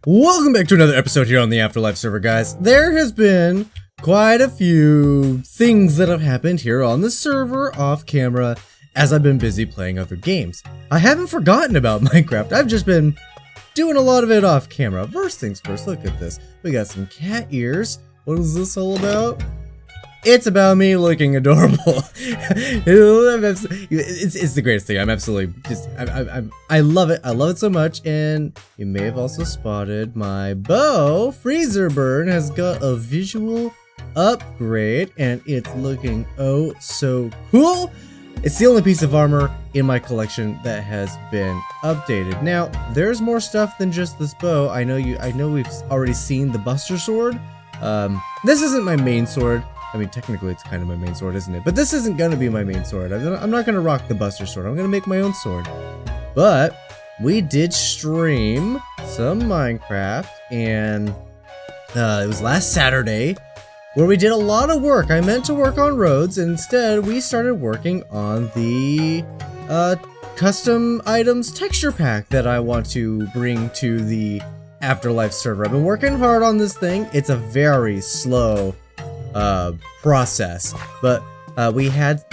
Welcome back to another episode here on the AfterLife server, guys. There has been quite a few things that have happened here on the server off camera as I've been busy playing other games. I haven't forgotten about Minecraft. I've just been doing a lot of it off camera. First things first, look at this. We got some cat ears. What is this all about? It's about me looking adorable. It's the greatest thing. I'm absolutely just, I love it. I love it so much. And you may have also spotted my bow, Freezer Burn, has got a visual upgrade and it's looking oh so cool. It's the only piece of armor in my collection that has been updated. Now, there's more stuff than just this bow. I know we've already seen the Buster Sword. This isn't my main sword. I mean, technically it's kind of my main sword, isn't it? But this isn't gonna be my main sword. I'm not gonna rock the Buster Sword. I'm gonna make my own sword. But we did stream some Minecraft, and it was last Saturday, where we did a lot of work. I meant to work on roads, and instead we started working on the custom items texture pack that I want to bring to the AfterLife server. I've been working hard on this thing. It's a very slow process, but we had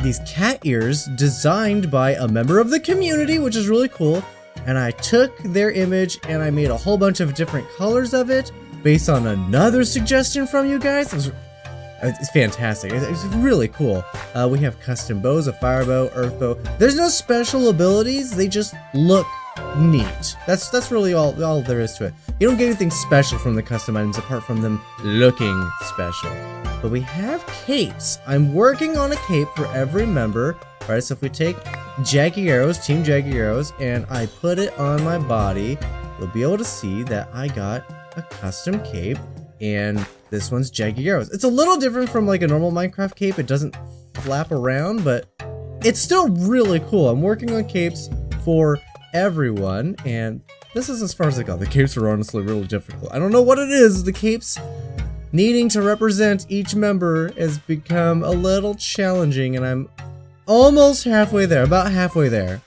these cat ears designed by a member of the community, which is really cool, and I took their image and I made a whole bunch of different colors of it based on another suggestion from you guys. It's fantastic. It's really cool. We have custom bows, a fire bow, earth bow. There's no special abilities, they just look neat. That's really all there is to it. You don't get anything special from the custom items apart from them looking special. But we have capes. I'm working on a cape for every member. Alright, so if we take Jaggy Arrows, Team Jaggy Arrows, and I put it on my body, you'll be able to see that I got a custom cape, and this one's Jaggy Arrows. It's a little different from like a normal Minecraft cape. It doesn't flap around, but it's still really cool. I'm working on capes for everyone, and this is as far as I go. The capes are honestly really difficult. I don't know what it is. The capes needing to represent each member has become a little challenging, and I'm almost halfway there, about halfway there.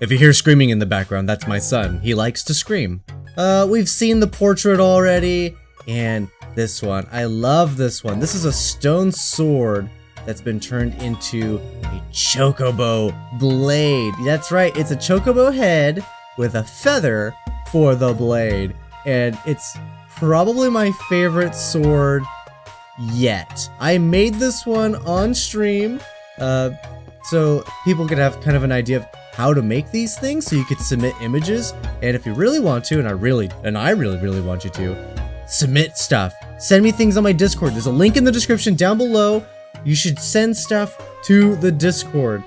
If you hear screaming in the background, that's my son. He likes to scream. We've seen the portrait already, and this one. I love this one. This is a stone sword that's been turned into a Chocobo Blade. That's right, it's a Chocobo head with a feather for the blade. And it's probably my favorite sword yet. I made this one on stream, so people could have kind of an idea of how to make these things, so you could submit images. And if you really want to, and I really want you to, submit stuff. Send me things on my Discord. There's a link in the description down below. You should send stuff to the Discord.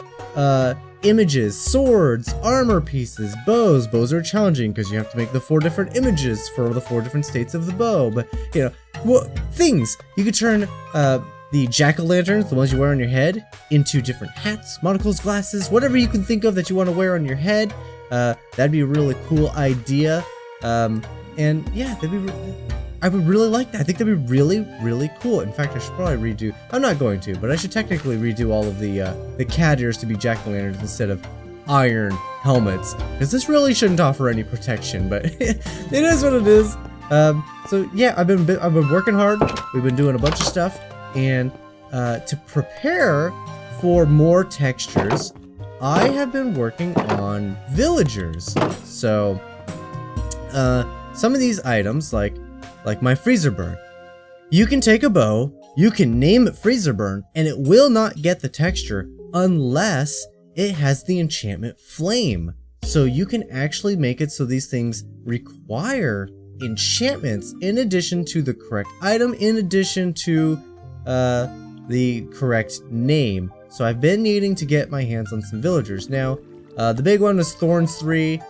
Images, swords, armor pieces, bows. Bows are challenging because you have to make the 4 different images for the 4 different states of the bow. But, you know, well, things. You could turn the jack-o'-lanterns, the ones you wear on your head, into different hats, monocles, glasses, whatever you can think of that you want to wear on your head. That'd be a really cool idea. And yeah, I would really like that. I think that'd be really, really cool. In fact, I should probably redo, I'm not going to, but I should technically redo all of the cat ears to be jack-o'-lanterns instead of iron helmets, because this really shouldn't offer any protection, but it is what it is. So yeah, I've been working hard. We've been doing a bunch of stuff, and to prepare for more textures, I have been working on villagers. So some of these items, like my Freezer Burn, you can take a bow, you can name it Freezer Burn, and it will not get the texture unless it has the enchantment Flame. So you can actually make it so these things require enchantments in addition to the correct item, in addition to the correct name. So I've been needing to get my hands on some villagers. Now, the big one was Thorns 3.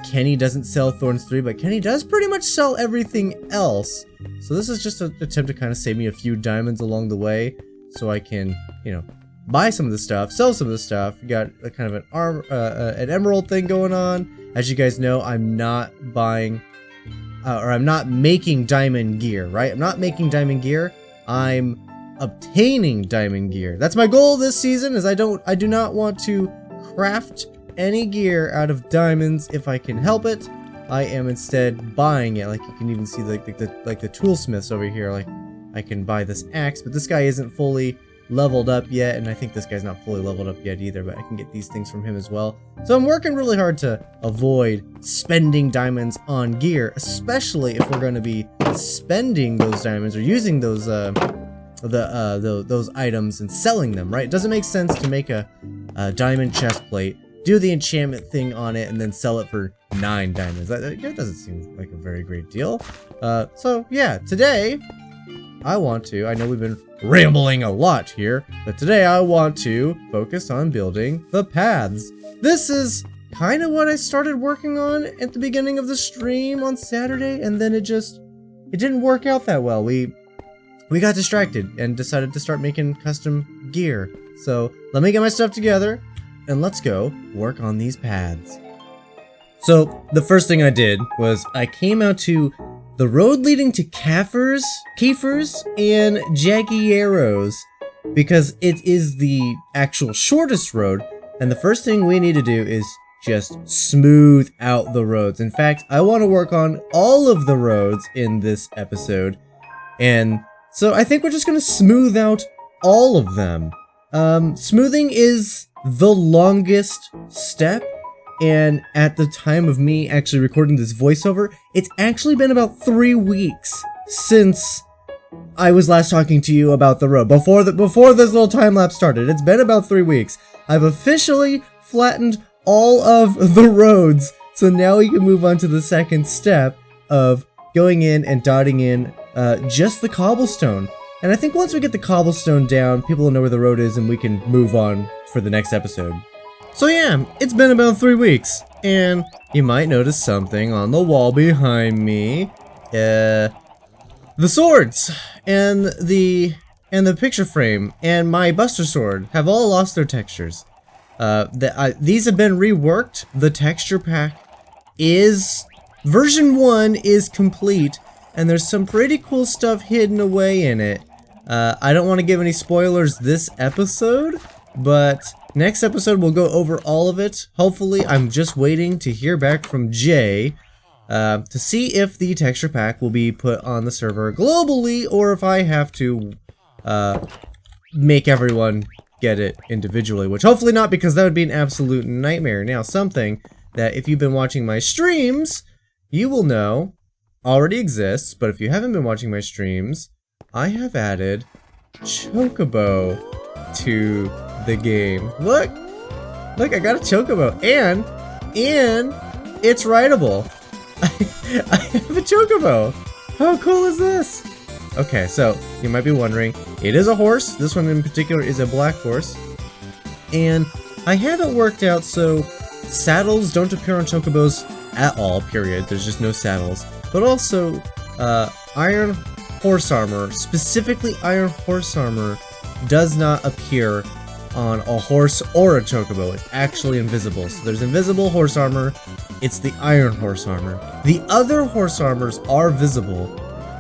Kenny doesn't sell Thorns 3, but Kenny does pretty much sell everything else. So this is just an attempt to kind of save me a few diamonds along the way, so I can, you know, buy some of the stuff, sell some of the stuff. We got a kind of an emerald thing going on. As you guys know, I'm not buying, or I'm not making diamond gear, right? I'm not making diamond gear. I'm obtaining diamond gear. That's my goal this season, is I do not want to craft any gear out of diamonds if I can help it. I am instead buying it. Like you can even see like the toolsmiths over here. Like I can buy this axe, but this guy isn't fully leveled up yet, and I think this guy's not fully leveled up yet either, but I can get these things from him as well. So I'm working really hard to avoid spending diamonds on gear, especially if we're going to be spending those diamonds or using those those items and selling them, right? It doesn't make sense to make a diamond chest plate, do the enchantment thing on it, and then sell it for 9 diamonds. That doesn't seem like a very great deal. So yeah, today I know we've been rambling a lot here, but today I want to focus on building the paths. This is kind of what I started working on at the beginning of the stream on Saturday, and then it didn't work out that well. We got distracted and decided to start making custom gear. So let me get my stuff together and let's go work on these paths. So the first thing I did was I came out to the road leading to Kafers and Jaguaros because it is the actual shortest road, and the first thing we need to do is just smooth out the roads. In fact, I want to work on all of the roads in this episode, and so I think we're just going to smooth out all of them. Smoothing is the longest step, and at the time of me actually recording this voiceover, it's actually been about 3 weeks since I was last talking to you about the road. Before this little time lapse started, it's been about 3 weeks. I've officially flattened all of the roads, so now we can move on to the second step of going in and dotting in just the cobblestone. And I think once we get the cobblestone down, people will know where the road is and we can move on for the next episode. So yeah, it's been about 3 weeks, and you might notice something on the wall behind me. The swords and the picture frame and my Buster Sword have all lost their textures. These have been reworked. The texture pack version 1 is complete, and there's some pretty cool stuff hidden away in it. I don't want to give any spoilers this episode, but next episode we'll go over all of it. Hopefully, I'm just waiting to hear back from Jay to see if the texture pack will be put on the server globally, or if I have to make everyone get it individually, which hopefully not, because that would be an absolute nightmare. Now, something that if you've been watching my streams, you will know already exists, but if you haven't been watching my streams, I have added Chocobo to the game. Look, I got a Chocobo, and it's rideable. I have a Chocobo. How cool is this? Okay, so you might be wondering, it is a horse. This one in particular is a black horse, and I have it worked out so saddles don't appear on Chocobos at all, period. There's just no saddles. But also, iron horse armor, specifically iron horse armor, does not appear on a horse or a Chocobo. It's actually invisible. So there's invisible horse armor. It's the iron horse armor. The other horse armors are visible.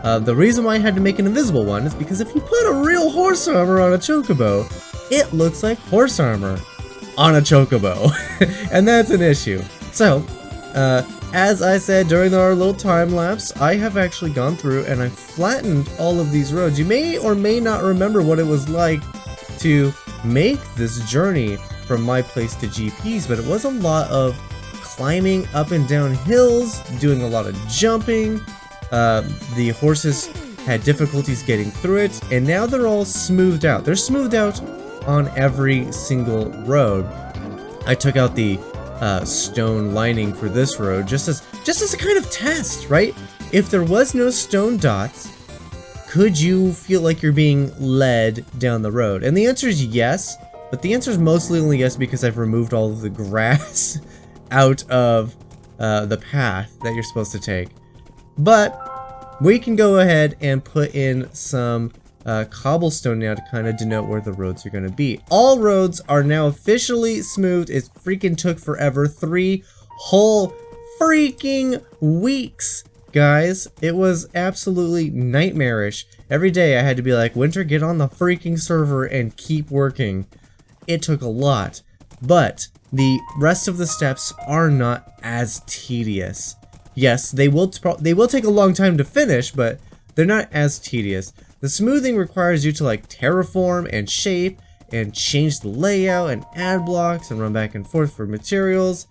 The reason why I had to make an invisible one is because if you put a real horse armor on a Chocobo, it looks like horse armor on a Chocobo. And that's an issue. So, as I said during our little time lapse, I have actually gone through and I flattened all of these roads. You may or may not remember what it was like to make this journey from my place to GP's, but it was a lot of climbing up and down hills, doing a lot of jumping. The horses had difficulties getting through it, and now they're all smoothed out. They're smoothed out on every single road. I took out the stone lining for this road just as a kind of test, right? If there was no stone dots, could you feel like you're being led down the road? And the answer is yes, but the answer is mostly only yes because I've removed all of the grass out of the path that you're supposed to take. But we can go ahead and put in some cobblestone now to kind of denote where the roads are going to be. All roads are now officially smoothed. It freaking took forever. 3 whole freaking weeks, guys. It was absolutely nightmarish. Every day I had to be like, Winter, get on the freaking server and keep working. It took a lot, but the rest of the steps are not as tedious. Yes, they will take a long time to finish, but they're not as tedious. The smoothing requires you to like terraform and shape and change the layout and add blocks and run back and forth for materials.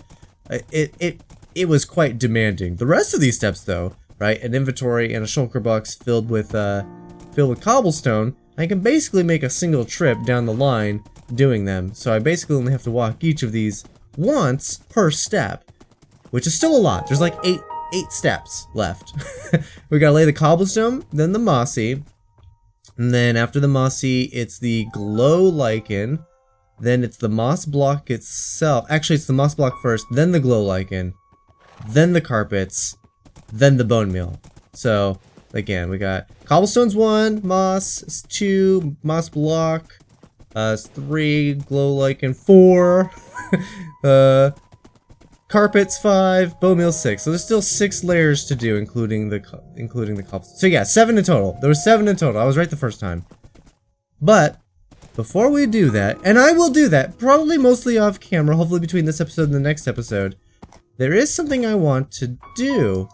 It was quite demanding. The rest of these steps though, right? An inventory and a shulker box filled with cobblestone. I can basically make a single trip down the line doing them. So I basically only have to walk each of these once per step, which is still a lot. There's like eight steps left. We gotta lay the cobblestone, then the mossy, and then after the mossy, it's the glow lichen, then it's the moss block itself. Actually, it's the moss block first, then the glow lichen, then the carpets, then the bone meal. So again, we got cobblestones 1, moss 2, moss block 3, glow lichen 4, carpets 5, bone meal 6. So there's still 6 layers to do, including the cobblestone. So yeah, 7 in total. There were 7 in total. I was right the first time. But before we do that, and I will do that probably mostly off camera, hopefully between this episode and the next episode, there is something I want to do.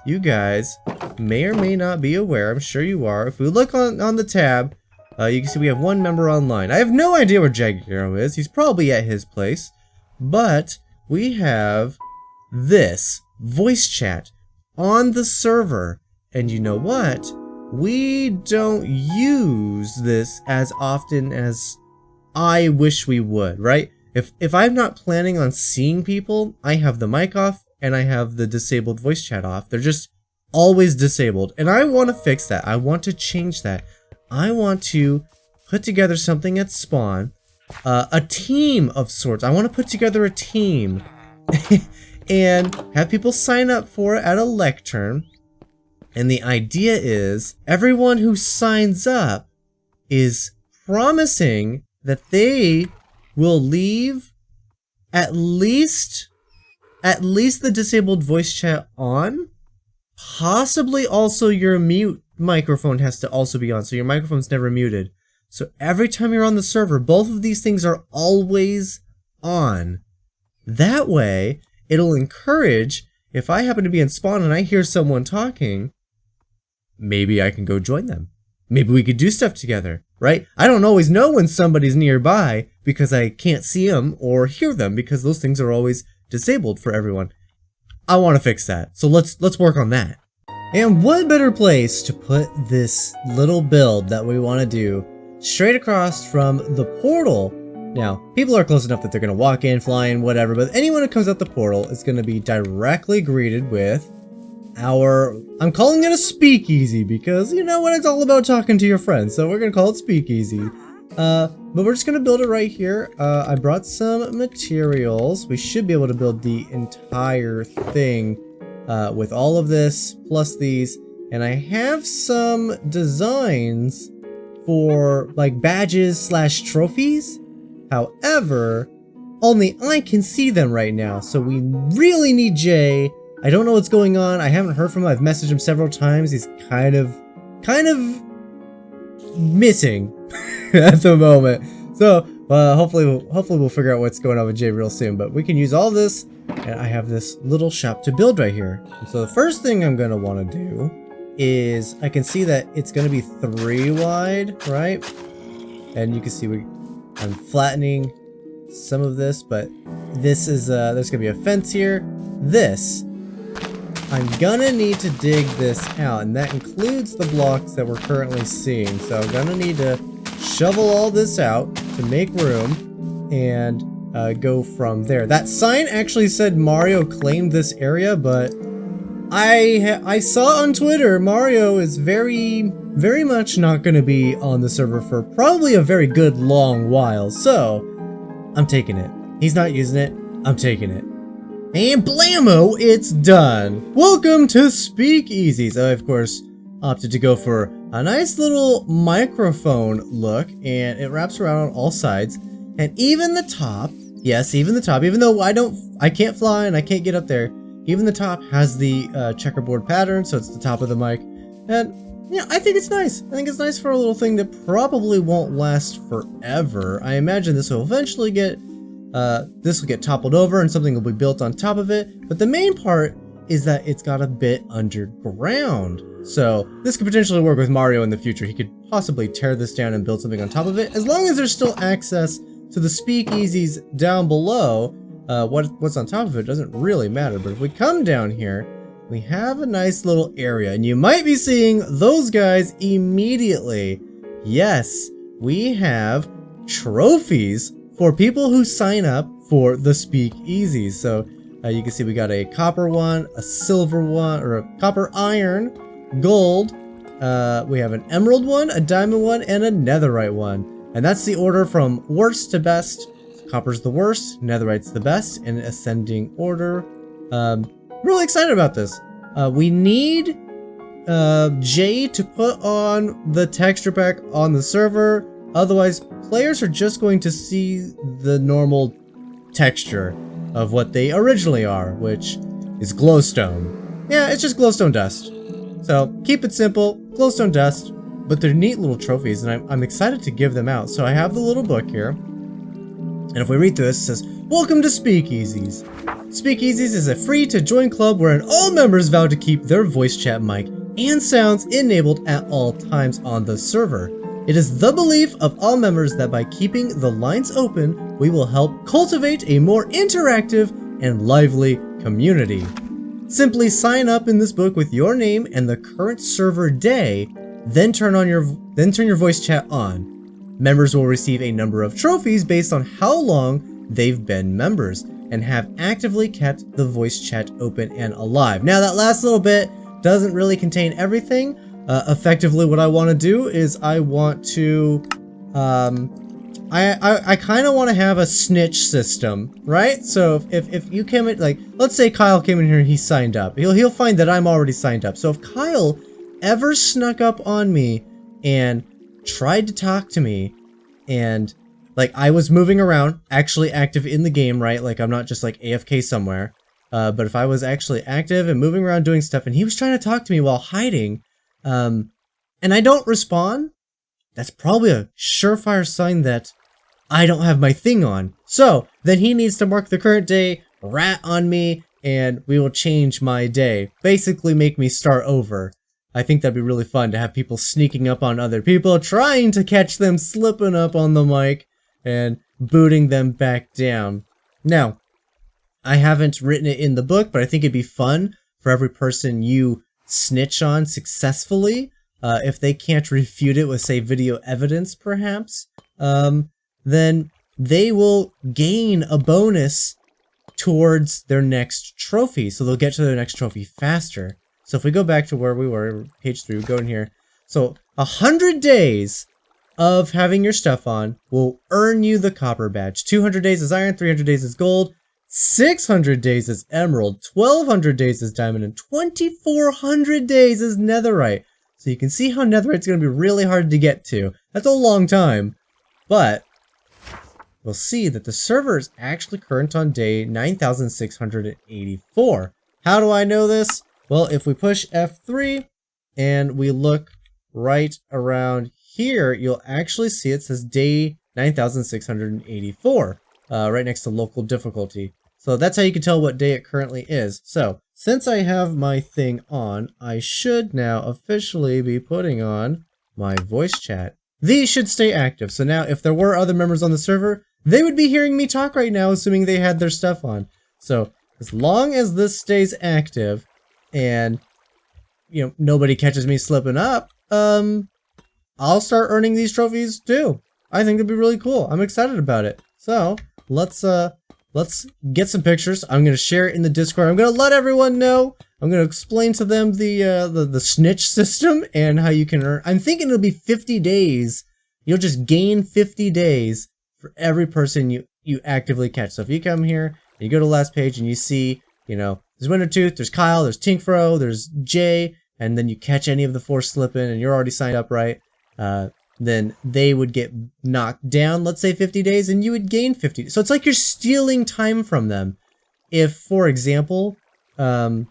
You guys may or may not be aware. I'm sure you are. If we look on the tab, you can see we have 1 member online. I have no idea where Jagged Arrow is. He's probably at his place. But we have this voice chat on the server. And you know what? We don't use this as often as I wish we would, right? If I'm not planning on seeing people, I have the mic off and I have the disabled voice chat off. They're just always disabled. And I want to fix that. I want to change that. I want to put together something at spawn, a team of sorts. I want to put together a team and have people sign up for it at a lectern. And the idea is everyone who signs up is promising that they will leave at least the disabled voice chat on. Possibly also your mute microphone has to also be on, so your microphone's never muted. So every time you're on the server, both of these things are always on. That way, it'll encourage, if I happen to be in spawn and I hear someone talking, maybe I can go join them. Maybe we could do stuff together, right? I don't always know when somebody's nearby because I can't see them or hear them because those things are always disabled for everyone. I want to fix that, so let's work on that. And what better place to put this little build that we want to do straight across from the portal. Now, people are close enough that they're going to walk in, fly in, whatever, but anyone who comes out the portal is going to be directly greeted with our, I'm calling it a speakeasy because you know what, it's all about talking to your friends, so we're going to call it speakeasy. But we're just going to build it right here. I brought some materials. We should be able to build the entire thing with all of this plus these, and I have some designs for like badges / trophies. However, only I can see them right now, so we really need Jay. I don't know what's going on. I haven't heard from him. I've messaged him several times. He's kind of missing at the moment. So hopefully we'll figure out what's going on with Jay real soon. But we can use all this, and I have this little shop to build right here. And so the first thing I'm gonna want to do is I can see that it's gonna be 3 wide, right? And you can see I'm flattening some of this, but this is there's gonna be a fence here. This I'm gonna need to dig this out, and that includes the blocks that we're currently seeing. So I'm gonna need to shovel all this out to make room and go from there. That sign actually said Mario claimed this area, but I saw on Twitter Mario is very much not gonna be on the server for probably a very good long while. So I'm taking it. He's not using it. I'm taking it. And blammo, it's done! Welcome to Speakeasies! I, of course, opted to go for a nice little microphone look, and it wraps around on all sides. And even the top, yes, even the top, even though I can't fly and I can't get up there, even the top has the checkerboard pattern, so it's the top of the mic. And, yeah, I think it's nice. I think it's nice for a little thing that probably won't last forever. I imagine this will eventually get toppled over and something will be built on top of it. But the main part is that it's got a bit underground. So this could potentially work with Mario in the future. He could possibly tear this down and build something on top of it, as long as there's still access to the speakeasies down below. What's on top of it doesn't really matter, but if we come down here, we have a nice little area, and you might be seeing those guys immediately. Yes, we have trophies for people who sign up for the speakeasies. So you can see we got a copper one, a silver one, or a copper iron, gold. We have an emerald one, a diamond one, and a netherite one. And that's the order from worst to best. Copper's the worst, netherite's the best, in ascending order. Really excited about this. We need Jay to put on the texture pack on the server. Otherwise, players are just going to see the normal texture of what they originally are, which is glowstone. Yeah, it's just glowstone dust. So keep it simple, glowstone dust, but they're neat little trophies, and I'm excited to give them out. So I have the little book here. And if we read through this, it says, "Welcome to Speakeasies. Speakeasies is a free-to-join club wherein all members vow to keep their voice chat mic and sounds enabled at all times on the server. It is the belief of all members that by keeping the lines open, we will help cultivate a more interactive and lively community. Simply sign up in this book with your name and the current server day, then turn your voice chat on. Members will receive a number of trophies based on how long they've been members and have actively kept the voice chat open and alive." Now that last little bit doesn't really contain everything. Effectively what I want to do is I want to, I kind of want to have a snitch system, right? So if you came in, like, let's say Kyle came in here and he signed up. He'll find that I'm already signed up. So if Kyle ever snuck up on me and tried to talk to me, and like I was moving around, actually active in the game, right? Like I'm not just like AFK somewhere. But if I was actually active and moving around doing stuff and he was trying to talk to me while hiding, and I don't respond, that's probably a surefire sign that I don't have my thing on. So then he needs to mark the current day, rat on me, and we will change my day. Basically make me start over. I think that'd be really fun to have people sneaking up on other people, trying to catch them slipping up on the mic and booting them back down. Now, I haven't written it in the book, but I think it'd be fun for every person you snitch on successfully, if they can't refute it with, say, video evidence, perhaps, then they will gain a bonus towards their next trophy. So they'll get to their next trophy faster. So if we go back to where we were, page 3, we go in here. So 100 days of having your stuff on will earn you the copper badge. 200 days is iron, 300 days is gold, 600 days is emerald, 1200 days is diamond, and 2400 days is netherite. So you can see how netherite's going to be really hard to get to. That's a long time. But we'll see that the server is actually current on day 9684. How do I know this? Well, if we push F3 and we look right around here, you'll actually see it says day 9684, right next to local difficulty. So that's how you can tell what day it currently is. So since I have my thing on, I should now officially be putting on my voice chat. These should stay active. So now if there were other members on the server, they would be hearing me talk right now, assuming they had their stuff on. So as long as this stays active, and you know nobody catches me slipping up, I'll start earning these trophies too. I think it'd be really cool. I'm excited about it. So let's get some pictures. I'm gonna share it in the Discord. I'm gonna let everyone know. I'm gonna explain to them the snitch system and how you can earn. I'm thinking it'll be 50 days. You'll just gain 50 days for every person you actively catch. So if you come here and you go to the last page and you see, you know, there's Wintertooth, there's Kyle, there's Tinkfro, there's Jay, and then you catch any of the 4 slipping and you're already signed up, right? Then they would get knocked down, let's say 50 days, and you would gain 50. So it's like you're stealing time from them. If, for example, I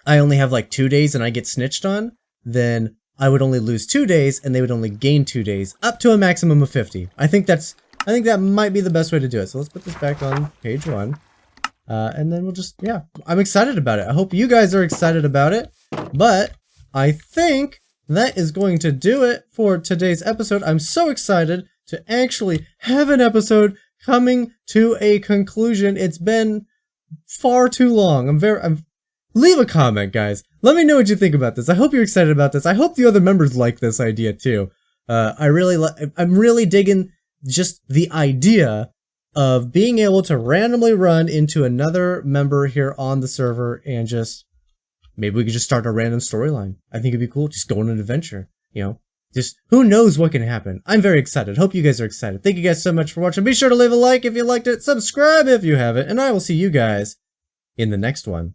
only have like 2 days and I get snitched on, then I would only lose 2 days and they would only gain 2 days, up to a maximum of 50. I think that might be the best way to do it. So let's put this back on page 1. And then we'll just, yeah, I'm excited about it. I hope you guys are excited about it. But I think that is going to do it for today's episode. I'm so excited to actually have an episode coming to a conclusion. It's been far too long. Leave a comment, guys. Let me know what you think about this. I hope you're excited about this. I hope the other members like this idea too. I'm really digging just the idea of being able to randomly run into another member here on the server and just maybe we could just start a random storyline. I think it'd be cool. Just go on an adventure, you know. Just who knows what can happen. I'm very excited. Hope you guys are excited. Thank you guys so much for watching. Be sure to leave a like if you liked it, subscribe if you haven't, and I will see you guys in the next one.